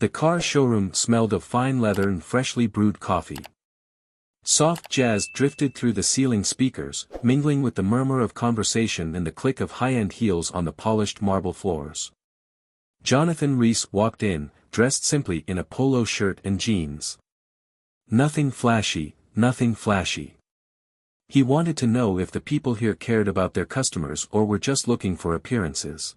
The car showroom smelled of fine leather and freshly brewed coffee. Soft jazz drifted through the ceiling speakers, mingling with the murmur of conversation and the click of high-end heels on the polished marble floors. Jonathan Reese walked in, dressed simply in a polo shirt and jeans. Nothing flashy, nothing flashy. He wanted to know if the people here cared about their customers or were just looking for appearances.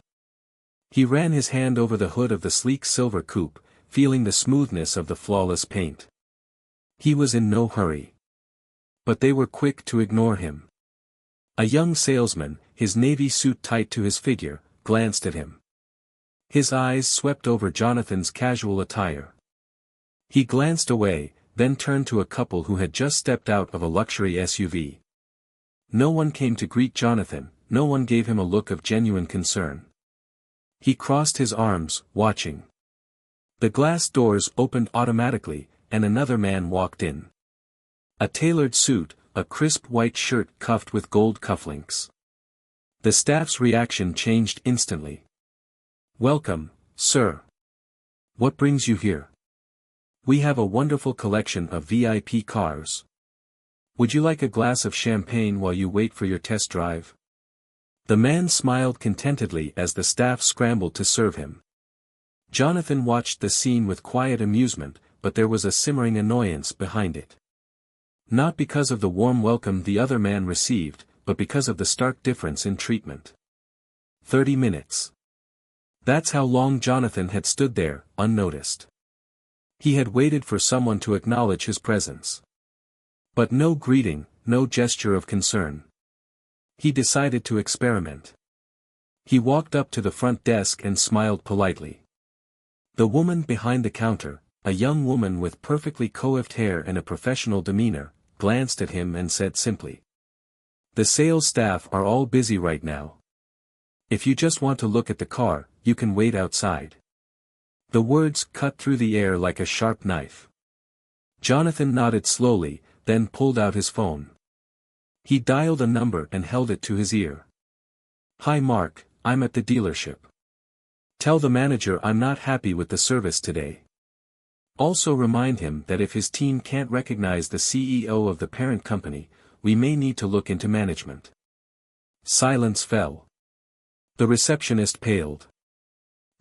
He ran his hand over the hood of the sleek silver coupe, feeling the smoothness of the flawless paint. He was in no hurry. But they were quick to ignore him. A young salesman, his navy suit tight to his figure, glanced at him. His eyes swept over Jonathan's casual attire. He glanced away, then turned to a couple who had just stepped out of a luxury SUV. No one came to greet Jonathan, no one gave him a look of genuine concern. He crossed his arms, watching. The glass doors opened automatically, and another man walked in. A tailored suit, a crisp white shirt cuffed with gold cufflinks. The staff's reaction changed instantly. "Welcome, sir. What brings you here? We have a wonderful collection of VIP cars. Would you like a glass of champagne while you wait for your test drive?" The man smiled contentedly as the staff scrambled to serve him. Jonathan watched the scene with quiet amusement, but there was a simmering annoyance behind it. Not because of the warm welcome the other man received, but because of the stark difference in treatment. 30 minutes. That's how long Jonathan had stood there, unnoticed. He had waited for someone to acknowledge his presence. But no greeting, no gesture of concern. He decided to experiment. He walked up to the front desk and smiled politely. The woman behind the counter, a young woman with perfectly coiffed hair and a professional demeanor, glanced at him and said simply, "The sales staff are all busy right now. If you just want to look at the car, you can wait outside." The words cut through the air like a sharp knife. Jonathan nodded slowly, then pulled out his phone. He dialed a number and held it to his ear. "Hi Mark, I'm at the dealership. Tell the manager I'm not happy with the service today. Also remind him that if his team can't recognize the CEO of the parent company, we may need to look into management." Silence fell. The receptionist paled.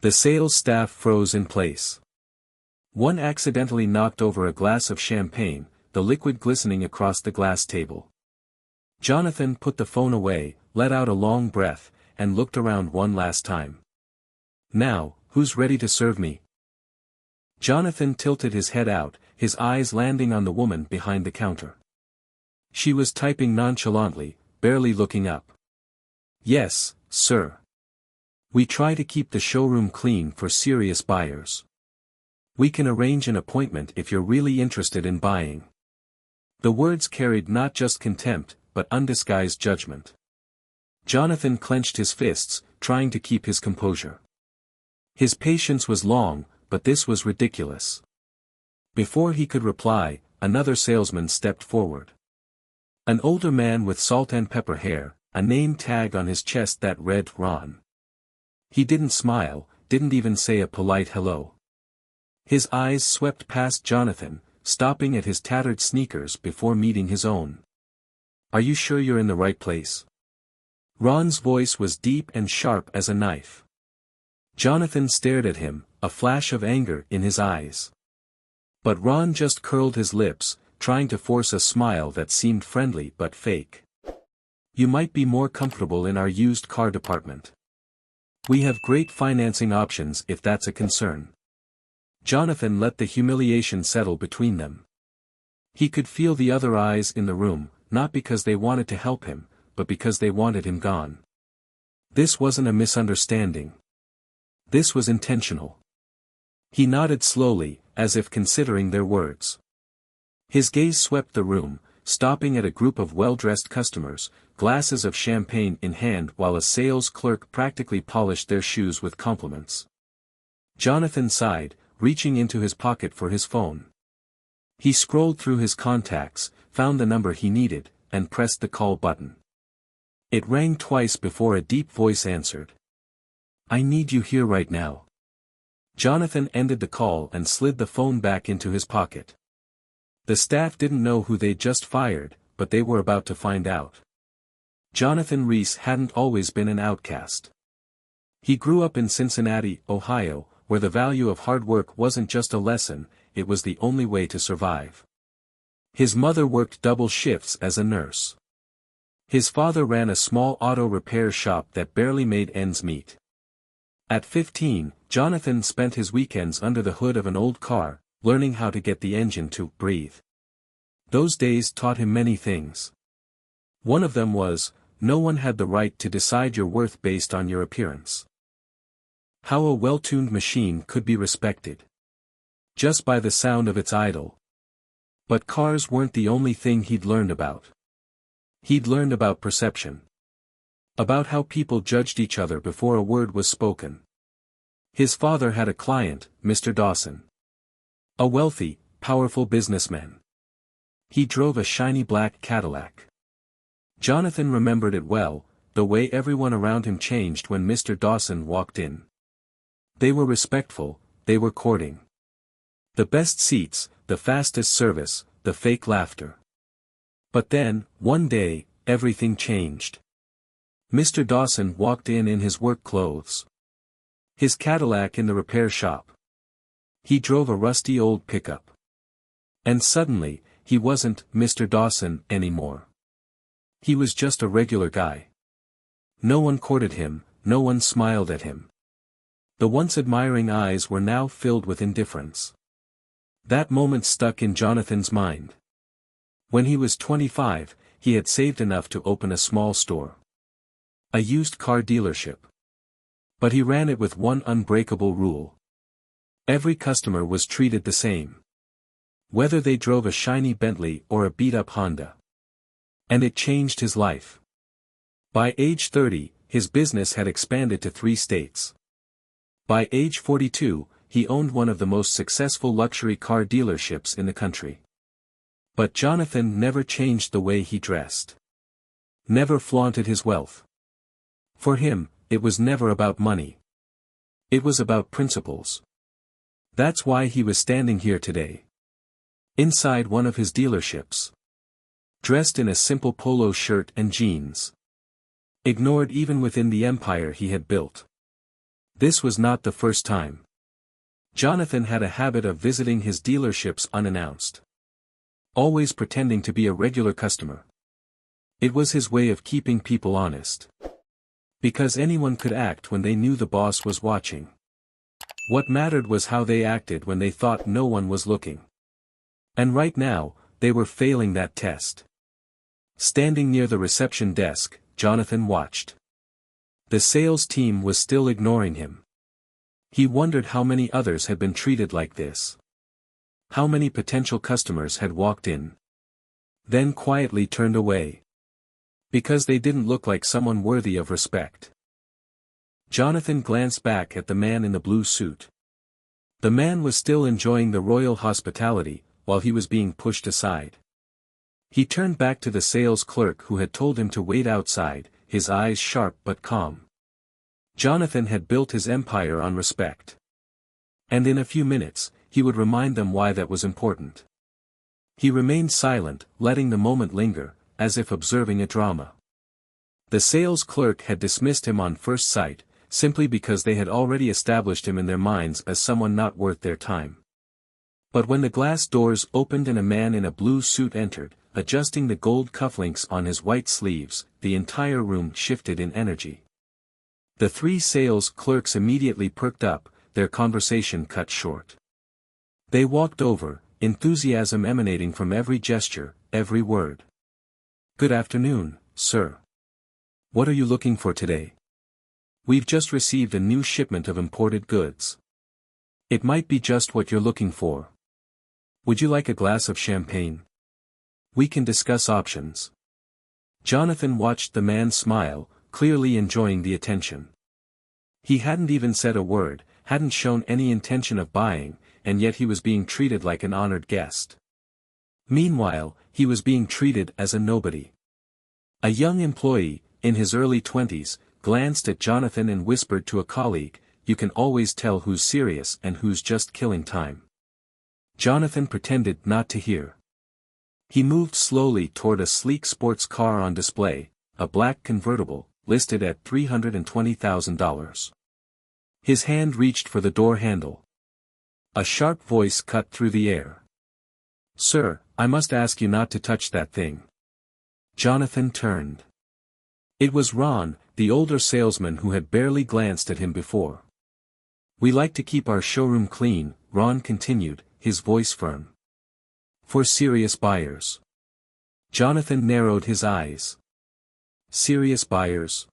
The sales staff froze in place. One accidentally knocked over a glass of champagne, the liquid glistening across the glass table. Jonathan put the phone away, let out a long breath, and looked around one last time. "Now, who's ready to serve me?" Jonathan tilted his head out, his eyes landing on the woman behind the counter. She was typing nonchalantly, barely looking up. "Yes, sir. We try to keep the showroom clean for serious buyers. We can arrange an appointment if you're really interested in buying." The words carried not just contempt, but undisguised judgment. Jonathan clenched his fists, trying to keep his composure. His patience was long, but this was ridiculous. Before he could reply, another salesman stepped forward. An older man with salt and pepper hair, a name tag on his chest that read Ron. He didn't smile, didn't even say a polite hello. His eyes swept past Jonathan, stopping at his tattered sneakers before meeting his own. "Are you sure you're in the right place?" Ron's voice was deep and sharp as a knife. Jonathan stared at him, a flash of anger in his eyes. But Ron just curled his lips, trying to force a smile that seemed friendly but fake. "You might be more comfortable in our used car department. We have great financing options if that's a concern." Jonathan let the humiliation settle between them. He could feel the other eyes in the room, not because they wanted to help him, but because they wanted him gone. This wasn't a misunderstanding. This was intentional. He nodded slowly, as if considering their words. His gaze swept the room, stopping at a group of well-dressed customers, glasses of champagne in hand while a sales clerk practically polished their shoes with compliments. Jonathan sighed, reaching into his pocket for his phone. He scrolled through his contacts, found the number he needed, and pressed the call button. It rang twice before a deep voice answered. "I need you here right now. Jonathan ended the call and slid the phone back into his pocket. The staff didn't know who they'd just fired, but they were about to find out. Jonathan Reese hadn't always been an outcast. He grew up in Cincinnati, Ohio, where the value of hard work wasn't just a lesson, it was the only way to survive. His mother worked double shifts as a nurse. His father ran a small auto repair shop that barely made ends meet. At 15, Jonathan spent his weekends under the hood of an old car, learning how to get the engine to breathe. Those days taught him many things. One of them was, no one had the right to decide your worth based on your appearance. How a well-tuned machine could be respected. Just by the sound of its idle. But cars weren't the only thing he'd learned about. He'd learned about perception. About how people judged each other before a word was spoken. His father had a client, Mr. Dawson. A wealthy, powerful businessman. He drove a shiny black Cadillac. Jonathan remembered it well, the way everyone around him changed when Mr. Dawson walked in. They were respectful, they were courting. The best seats, the fastest service, the fake laughter. But then, one day, everything changed. Mr. Dawson walked in his work clothes. His Cadillac in the repair shop. He drove a rusty old pickup. And suddenly, he wasn't Mr. Dawson anymore. He was just a regular guy. No one courted him, no one smiled at him. The once admiring eyes were now filled with indifference. That moment stuck in Jonathan's mind. When he was 25, he had saved enough to open a small store. A used car dealership. But he ran it with one unbreakable rule. Every customer was treated the same. Whether they drove a shiny Bentley or a beat-up Honda. And it changed his life. By age 30, his business had expanded to 3 states. By age 42, he owned one of the most successful luxury car dealerships in the country. But Jonathan never changed the way he dressed. Never flaunted his wealth. For him, it was never about money. It was about principles. That's why he was standing here today. Inside one of his dealerships. Dressed in a simple polo shirt and jeans. Ignored even within the empire he had built. This was not the first time. Jonathan had a habit of visiting his dealerships unannounced. Always pretending to be a regular customer. It was his way of keeping people honest. Because anyone could act when they knew the boss was watching. What mattered was how they acted when they thought no one was looking. And right now, they were failing that test. Standing near the reception desk, Jonathan watched. The sales team was still ignoring him. He wondered how many others had been treated like this. How many potential customers had walked in. Then quietly turned away. Because they didn't look like someone worthy of respect. Jonathan glanced back at the man in the blue suit. The man was still enjoying the royal hospitality, while he was being pushed aside. He turned back to the sales clerk who had told him to wait outside, his eyes sharp but calm. Jonathan had built his empire on respect. And in a few minutes, he would remind them why that was important. He remained silent, letting the moment linger, as if observing a drama. The sales clerk had dismissed him on first sight, simply because they had already established him in their minds as someone not worth their time. But when the glass doors opened and a man in a blue suit entered, adjusting the gold cufflinks on his white sleeves, the entire room shifted in energy. The 3 sales clerks immediately perked up, their conversation cut short. They walked over, enthusiasm emanating from every gesture, every word. "Good afternoon, sir. What are you looking for today? We've just received a new shipment of imported goods. It might be just what you're looking for. Would you like a glass of champagne? We can discuss options." Jonathan watched the man smile, clearly enjoying the attention. He hadn't even said a word, hadn't shown any intention of buying, and yet he was being treated like an honored guest. Meanwhile, he was being treated as a nobody. A young employee, in his early 20s, glanced at Jonathan and whispered to a colleague, you can always tell who's serious and who's just killing time. Jonathan pretended not to hear. He moved slowly toward a sleek sports car on display, a black convertible, listed at $320,000. His hand reached for the door handle. A sharp voice cut through the air. "Sir, I must ask you not to touch that thing." Jonathan turned. It was Ron, the older salesman who had barely glanced at him before. "We like to keep our showroom clean," Ron continued, his voice firm. "For serious buyers." Jonathan narrowed his eyes. Serious buyers?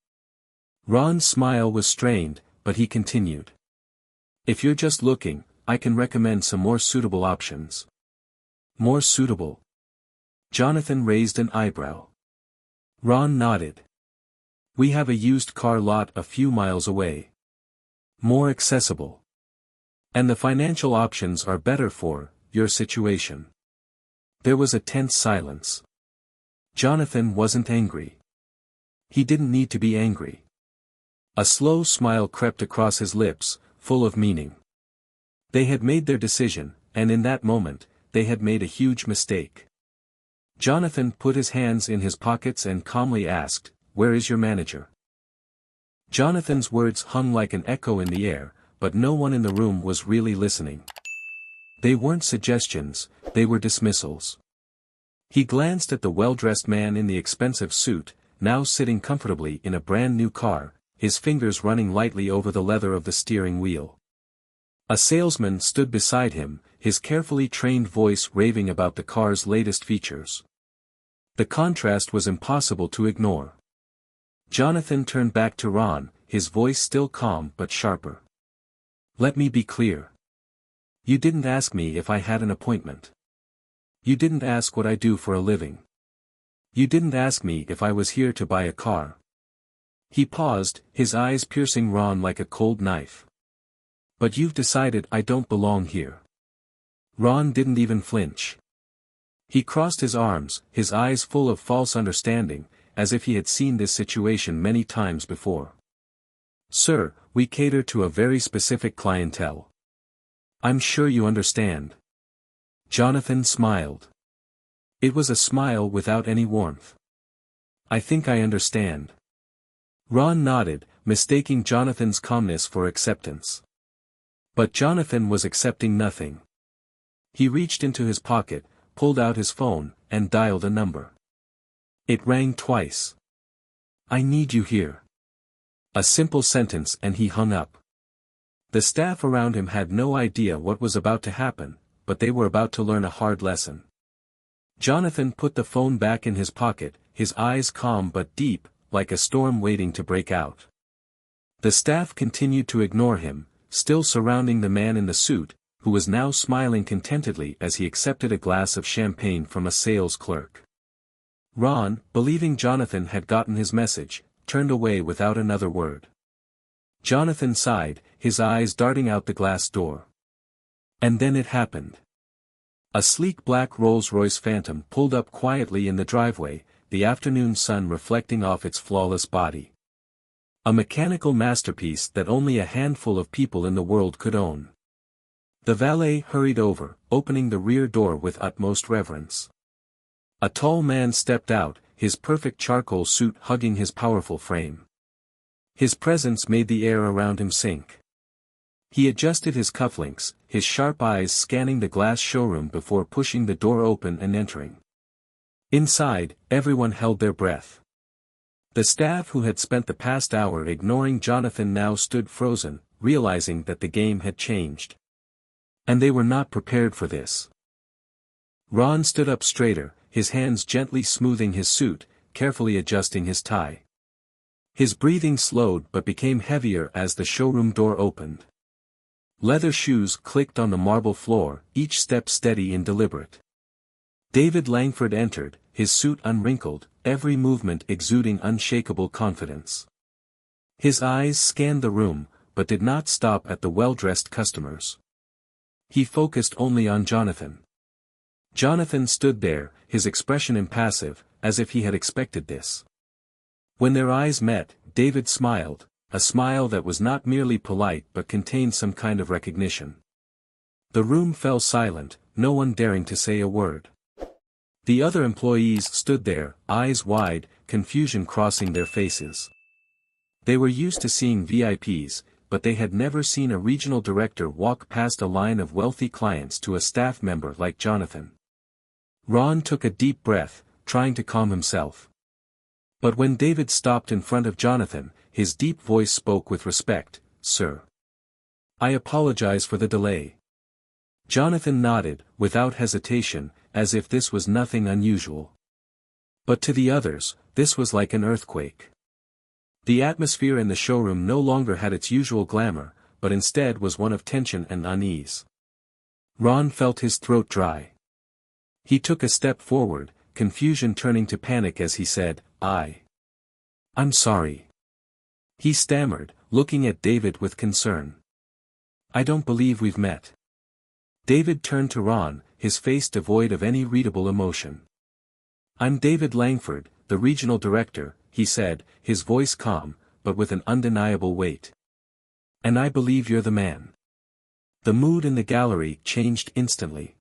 Ron's smile was strained, but he continued. "If you're just looking, I can recommend some more suitable options." "More suitable?" Jonathan raised an eyebrow. Ron nodded. "We have a used car lot a few miles away. More accessible. And the financial options are better for your situation." There was a tense silence. Jonathan wasn't angry. He didn't need to be angry. A slow smile crept across his lips, full of meaning. They had made their decision, and in that moment, they had made a huge mistake. Jonathan put his hands in his pockets and calmly asked, "Where is your manager?" Jonathan's words hung like an echo in the air, but no one in the room was really listening. They weren't suggestions, they were dismissals. He glanced at the well-dressed man in the expensive suit, now sitting comfortably in a brand-new car, his fingers running lightly over the leather of the steering wheel. A salesman stood beside him, his carefully trained voice raving about the car's latest features. The contrast was impossible to ignore. Jonathan turned back to Ron, his voice still calm but sharper. "Let me be clear. You didn't ask me if I had an appointment. You didn't ask what I do for a living. You didn't ask me if I was here to buy a car." He paused, his eyes piercing Ron like a cold knife. "But you've decided I don't belong here." Ron didn't even flinch. He crossed his arms, his eyes full of false understanding, as if he had seen this situation many times before. "Sir, we cater to a very specific clientele. I'm sure you understand." Jonathan smiled. It was a smile without any warmth. "I think I understand." Ron nodded, mistaking Jonathan's calmness for acceptance. But Jonathan was accepting nothing. He reached into his pocket, pulled out his phone, and dialed a number. It rang twice. "I need you here." A simple sentence and he hung up. The staff around him had no idea what was about to happen, but they were about to learn a hard lesson. Jonathan put the phone back in his pocket, his eyes calm but deep, like a storm waiting to break out. The staff continued to ignore him, still surrounding the man in the suit, who was now smiling contentedly as he accepted a glass of champagne from a sales clerk. Ron, believing Jonathan had gotten his message, turned away without another word. Jonathan sighed, his eyes darting out the glass door. And then it happened. A sleek black Rolls-Royce Phantom pulled up quietly in the driveway, the afternoon sun reflecting off its flawless body. A mechanical masterpiece that only a handful of people in the world could own. The valet hurried over, opening the rear door with utmost reverence. A tall man stepped out, his perfect charcoal suit hugging his powerful frame. His presence made the air around him sink. He adjusted his cufflinks, his sharp eyes scanning the glass showroom before pushing the door open and entering. Inside, everyone held their breath. The staff who had spent the past hour ignoring Jonathan now stood frozen, realizing that the game had changed. And they were not prepared for this. Ron stood up straighter, his hands gently smoothing his suit, carefully adjusting his tie. His breathing slowed but became heavier as the showroom door opened. Leather shoes clicked on the marble floor, each step steady and deliberate. David Langford entered, his suit unwrinkled, every movement exuding unshakable confidence. His eyes scanned the room, but did not stop at the well-dressed customers. He focused only on Jonathan. Jonathan stood there, his expression impassive, as if he had expected this. When their eyes met, David smiled, a smile that was not merely polite but contained some kind of recognition. The room fell silent, no one daring to say a word. The other employees stood there, eyes wide, confusion crossing their faces. They were used to seeing VIPs, but they had never seen a regional director walk past a line of wealthy clients to a staff member like Jonathan. Ron took a deep breath, trying to calm himself. But when David stopped in front of Jonathan, his deep voice spoke with respect, "Sir. I apologize for the delay." Jonathan nodded, without hesitation, as if this was nothing unusual. But to the others, this was like an earthquake. The atmosphere in the showroom no longer had its usual glamour, but instead was one of tension and unease. Ron felt his throat dry. He took a step forward, confusion turning to panic as he said, I'm sorry." He stammered, looking at David with concern. "I don't believe we've met." David turned to Ron, his face devoid of any readable emotion. "I'm David Langford, the regional director," he said, his voice calm, but with an undeniable weight. "And I believe you're the man." The mood in the gallery changed instantly.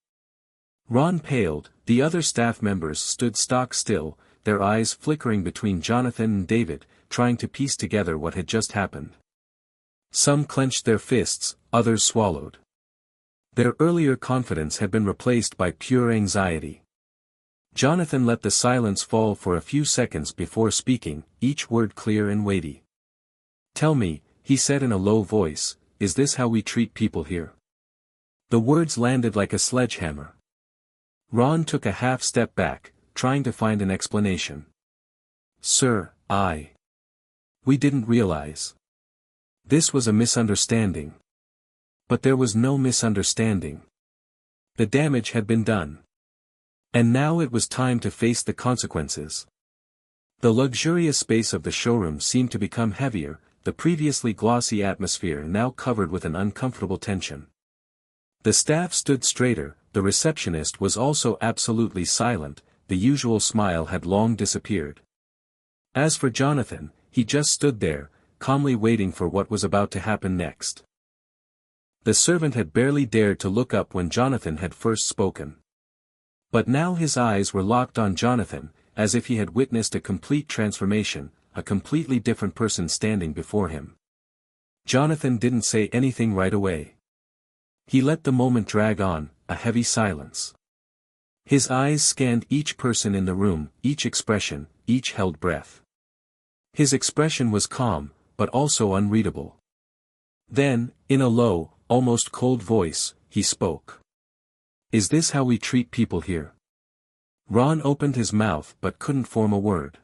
Ron paled, the other staff members stood stock still, their eyes flickering between Jonathan and David, trying to piece together what had just happened. Some clenched their fists, others swallowed. Their earlier confidence had been replaced by pure anxiety. Jonathan let the silence fall for a few seconds before speaking, each word clear and weighty. "Tell me," he said in a low voice, "is this how we treat people here?" The words landed like a sledgehammer. Ron took a half step back, trying to find an explanation. "Sir, we didn't realize. This was a misunderstanding." But there was no misunderstanding. The damage had been done. And now it was time to face the consequences. The luxurious space of the showroom seemed to become heavier, the previously glossy atmosphere now covered with an uncomfortable tension. The staff stood straighter, the receptionist was also absolutely silent, the usual smile had long disappeared. As for Jonathan, he just stood there, calmly waiting for what was about to happen next. The servant had barely dared to look up when Jonathan had first spoken. But now his eyes were locked on Jonathan, as if he had witnessed a complete transformation, a completely different person standing before him. Jonathan didn't say anything right away. He let the moment drag on, a heavy silence. His eyes scanned each person in the room, each expression, each held breath. His expression was calm, but also unreadable. Then, in a low, almost cold voice, he spoke. "Is this how we treat people here?" Ron opened his mouth but couldn't form a word.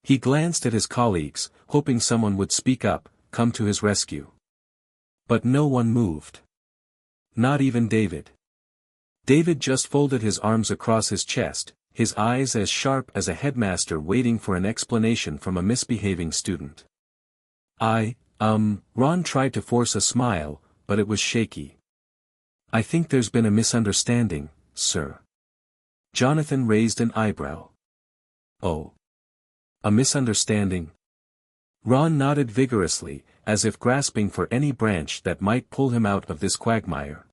He glanced at his colleagues, hoping someone would speak up, come to his rescue. But no one moved. Not even David. David just folded his arms across his chest, his eyes as sharp as a headmaster waiting for an explanation from a misbehaving student. Ron tried to force a smile, but it was shaky. "I think there's been a misunderstanding, sir." Jonathan raised an eyebrow. "Oh. A misunderstanding?" Ron nodded vigorously, as if grasping for any branch that might pull him out of this quagmire.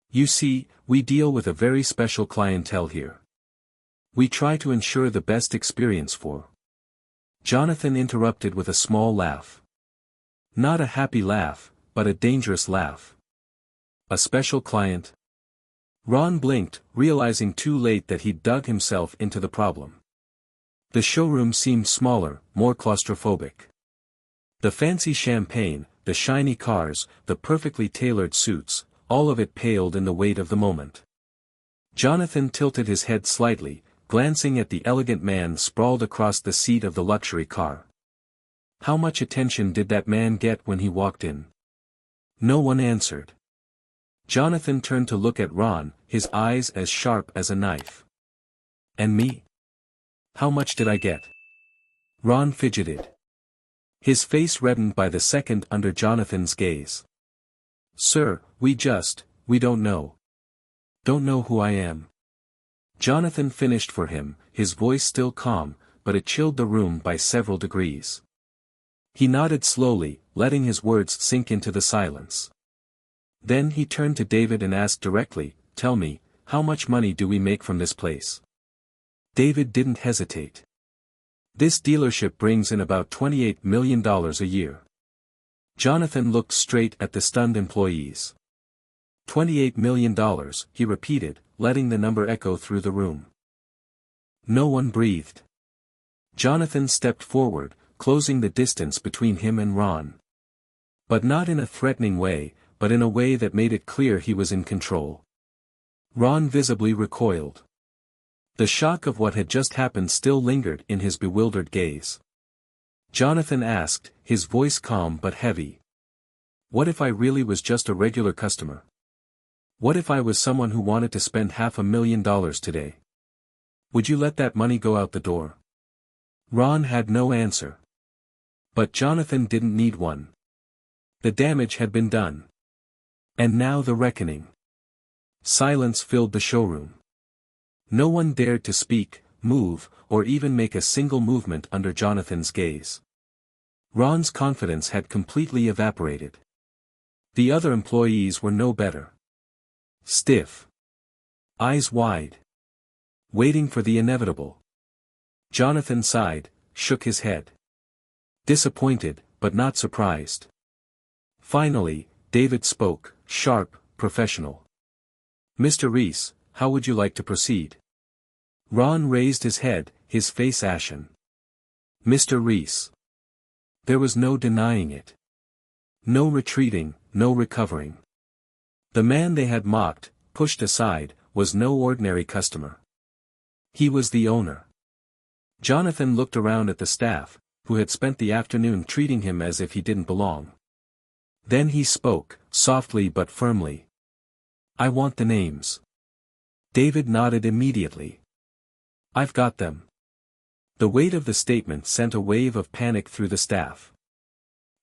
"You see, we deal with a very special clientele here. We try to ensure the best experience for—" Jonathan interrupted with a small laugh. Not a happy laugh, but a dangerous laugh. "A special client?" Ron blinked, realizing too late that he'd dug himself into the problem. The showroom seemed smaller, more claustrophobic. The fancy champagne, the shiny cars, the perfectly tailored suits, all of it paled in the weight of the moment. Jonathan tilted his head slightly, glancing at the elegant man sprawled across the seat of the luxury car. How much attention did that man get when he walked in? No one answered. Jonathan turned to look at Ron, his eyes as sharp as a knife. "And me? How much did I get?" Ron fidgeted. His face reddened by the second under Jonathan's gaze. "Sir, we don't know. Don't know who I am." Jonathan finished for him, his voice still calm, but it chilled the room by several degrees. He nodded slowly, letting his words sink into the silence. Then he turned to David and asked directly, "Tell me, how much money do we make from this place?" David didn't hesitate. "This dealership brings in about $28 million a year." Jonathan looked straight at the stunned employees. $28 million, he repeated, letting the number echo through the room. No one breathed. Jonathan stepped forward, closing the distance between him and Ron. But not in a threatening way, but in a way that made it clear he was in control. Ron visibly recoiled. The shock of what had just happened still lingered in his bewildered gaze. Jonathan asked, his voice calm but heavy. "What if I really was just a regular customer? What if I was someone who wanted to spend $500,000 today? Would you let that money go out the door?" Ron had no answer. But Jonathan didn't need one. The damage had been done. And now the reckoning. Silence filled the showroom. No one dared to speak, move, or even make a single movement under Jonathan's gaze. Ron's confidence had completely evaporated. The other employees were no better. Stiff. Eyes wide. Waiting for the inevitable. Jonathan sighed, shook his head. Disappointed, but not surprised. Finally, David spoke, sharp, professional. "Mr. Reese, how would you like to proceed?" Ron raised his head, his face ashen. Mr. Reese. There was no denying it. No retreating, no recovering. The man they had mocked, pushed aside, was no ordinary customer. He was the owner. Jonathan looked around at the staff, who had spent the afternoon treating him as if he didn't belong. Then he spoke, softly but firmly. "I want the names." David nodded immediately. "I've got them." The weight of the statement sent a wave of panic through the staff.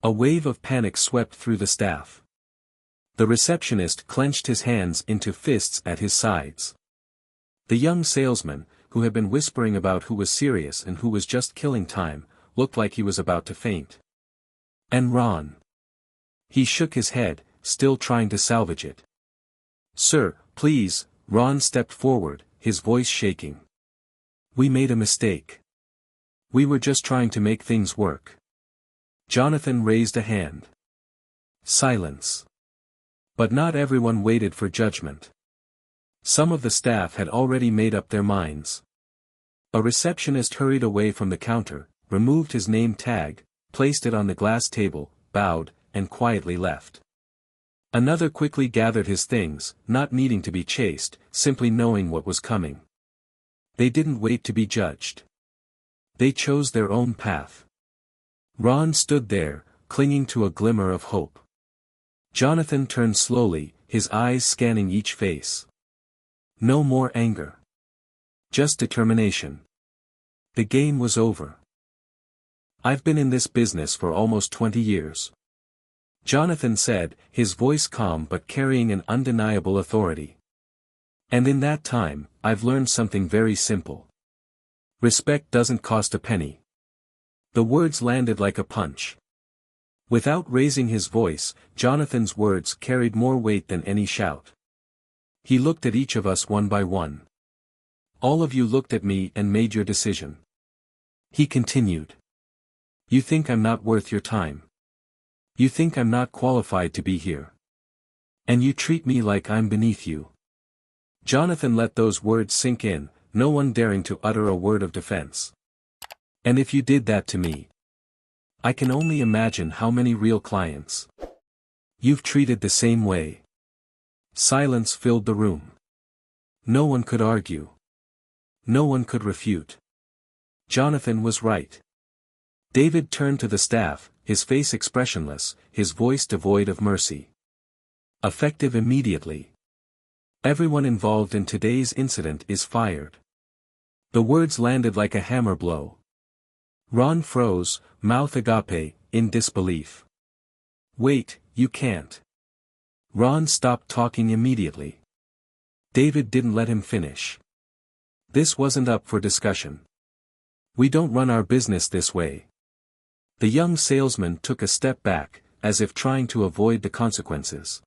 A wave of panic swept through the staff. The receptionist clenched his hands into fists at his sides. The young salesman, who had been whispering about who was serious and who was just killing time, looked like he was about to faint. And Ron. He shook his head, still trying to salvage it. "Sir, please," Ron stepped forward, his voice shaking. "We made a mistake. We were just trying to make things work." Jonathan raised a hand. Silence. But not everyone waited for judgment. Some of the staff had already made up their minds. A receptionist hurried away from the counter, removed his name tag, placed it on the glass table, bowed, and quietly left. Another quickly gathered his things, not needing to be chased, simply knowing what was coming. They didn't wait to be judged. They chose their own path. Ron stood there, clinging to a glimmer of hope. Jonathan turned slowly, his eyes scanning each face. No more anger. Just determination. The game was over. "I've been in this business for almost 20 years. Jonathan said, his voice calm but carrying an undeniable authority. "And in that time, I've learned something very simple. Respect doesn't cost a penny." The words landed like a punch. Without raising his voice, Jonathan's words carried more weight than any shout. He looked at each of us one by one. "All of you looked at me and made your decision." He continued. "You think I'm not worth your time. You think I'm not qualified to be here. And you treat me like I'm beneath you." Jonathan let those words sink in, no one daring to utter a word of defense. "And if you did that to me, I can only imagine how many real clients you've treated the same way." Silence filled the room. No one could argue. No one could refute. Jonathan was right. David turned to the staff, his face expressionless, his voice devoid of mercy. "Effective immediately. Everyone involved in today's incident is fired." The words landed like a hammer blow. Ron froze, mouth agape, in disbelief. "Wait, you can't." Ron stopped talking immediately. David didn't let him finish. "This wasn't up for discussion. We don't run our business this way. The young salesman took a step back, as if trying to avoid the consequences.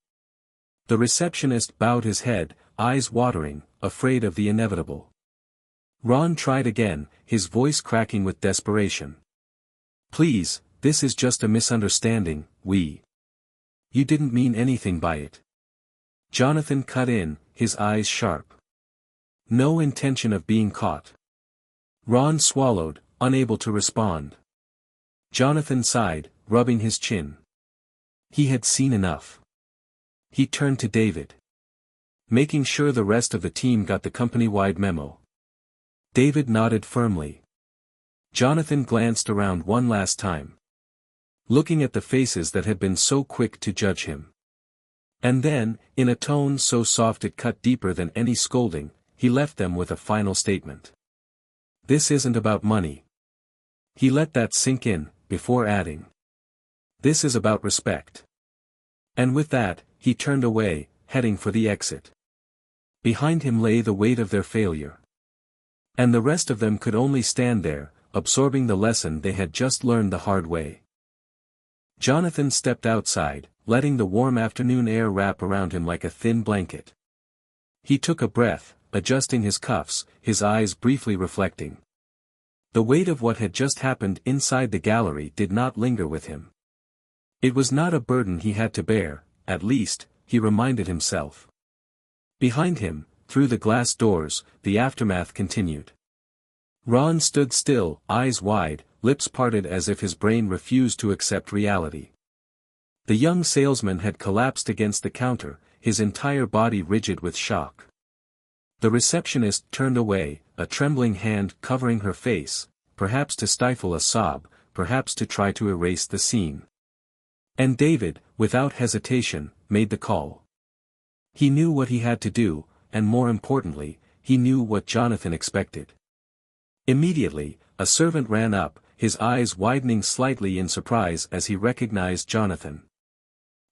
The receptionist bowed his head, eyes watering, afraid of the inevitable. Ron tried again, his voice cracking with desperation. "Please, this is just a misunderstanding, You didn't mean anything by it." Jonathan cut in, his eyes sharp. "No intention of being caught." Ron swallowed, unable to respond. Jonathan sighed, rubbing his chin. He had seen enough. He turned to David. "Making sure the rest of the team got the company-wide memo." David nodded firmly. Jonathan glanced around one last time, looking at the faces that had been so quick to judge him. And then, in a tone so soft it cut deeper than any scolding, he left them with a final statement. "This isn't about money." He let that sink in, before adding, "This is about respect." And with that, he turned away, heading for the exit. Behind him lay the weight of their failure. And the rest of them could only stand there, absorbing the lesson they had just learned the hard way. Jonathan stepped outside, letting the warm afternoon air wrap around him like a thin blanket. He took a breath, adjusting his cuffs, his eyes briefly reflecting. The weight of what had just happened inside the gallery did not linger with him. It was not a burden he had to bear, at least, he reminded himself. Behind him, through the glass doors, the aftermath continued. Ron stood still, eyes wide, lips parted as if his brain refused to accept reality. The young salesman had collapsed against the counter, his entire body rigid with shock. The receptionist turned away, a trembling hand covering her face, perhaps to stifle a sob, perhaps to try to erase the scene. And David, without hesitation, made the call. He knew what he had to do, and more importantly, he knew what Jonathan expected. Immediately, a servant ran up, his eyes widening slightly in surprise as he recognized Jonathan.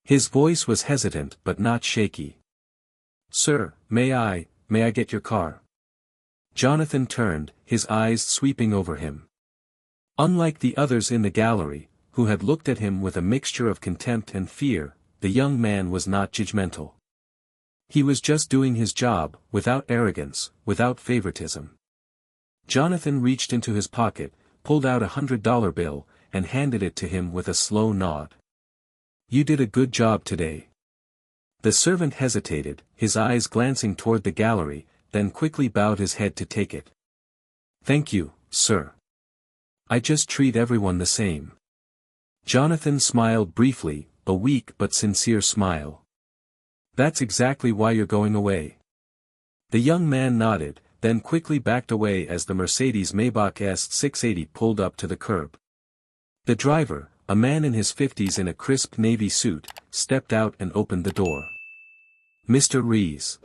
His voice was hesitant but not shaky. "Sir, may I get your car?" Jonathan turned, his eyes sweeping over him. Unlike the others in the gallery, who had looked at him with a mixture of contempt and fear, the young man was not judgmental. He was just doing his job, without arrogance, without favoritism. Jonathan reached into his pocket, pulled out $100 bill, and handed it to him with a slow nod. "You did a good job today." The servant hesitated, his eyes glancing toward the gallery, then quickly bowed his head to take it. "Thank you, sir. I just treat everyone the same." Jonathan smiled briefly, a weak but sincere smile. "That's exactly why you're going away." The young man nodded, then quickly backed away as the Mercedes Maybach S680 pulled up to the curb. The driver, a man in his 50s in a crisp navy suit, stepped out and opened the door. "Mr. Rees."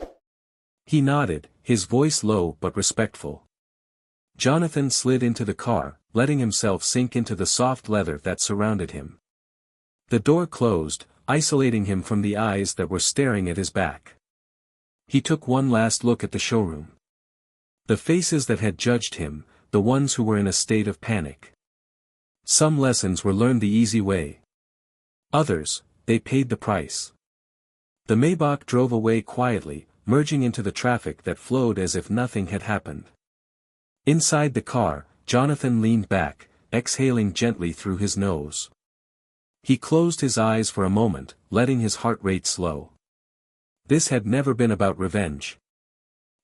He nodded, his voice low but respectful. Jonathan slid into the car, letting himself sink into the soft leather that surrounded him. The door closed, isolating him from the eyes that were staring at his back. He took one last look at the showroom. The faces that had judged him, the ones who were in a state of panic. Some lessons were learned the easy way. Others, they paid the price. The Maybach drove away quietly, merging into the traffic that flowed as if nothing had happened. Inside the car, Jonathan leaned back, exhaling gently through his nose. He closed his eyes for a moment, letting his heart rate slow. This had never been about revenge.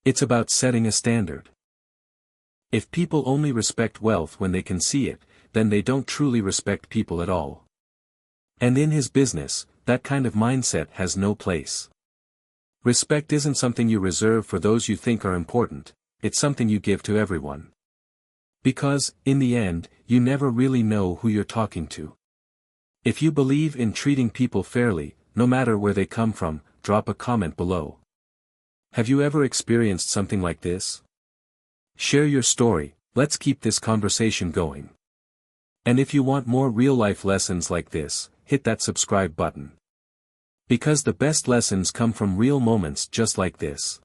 It's about setting a standard. If people only respect wealth when they can see it, then they don't truly respect people at all. And in his business, that kind of mindset has no place. Respect isn't something you reserve for those you think are important, it's something you give to everyone. Because, in the end, you never really know who you're talking to. If you believe in treating people fairly, no matter where they come from, drop a comment below. Have you ever experienced something like this? Share your story, let's keep this conversation going. And if you want more real-life lessons like this, hit that subscribe button. Because the best lessons come from real moments just like this.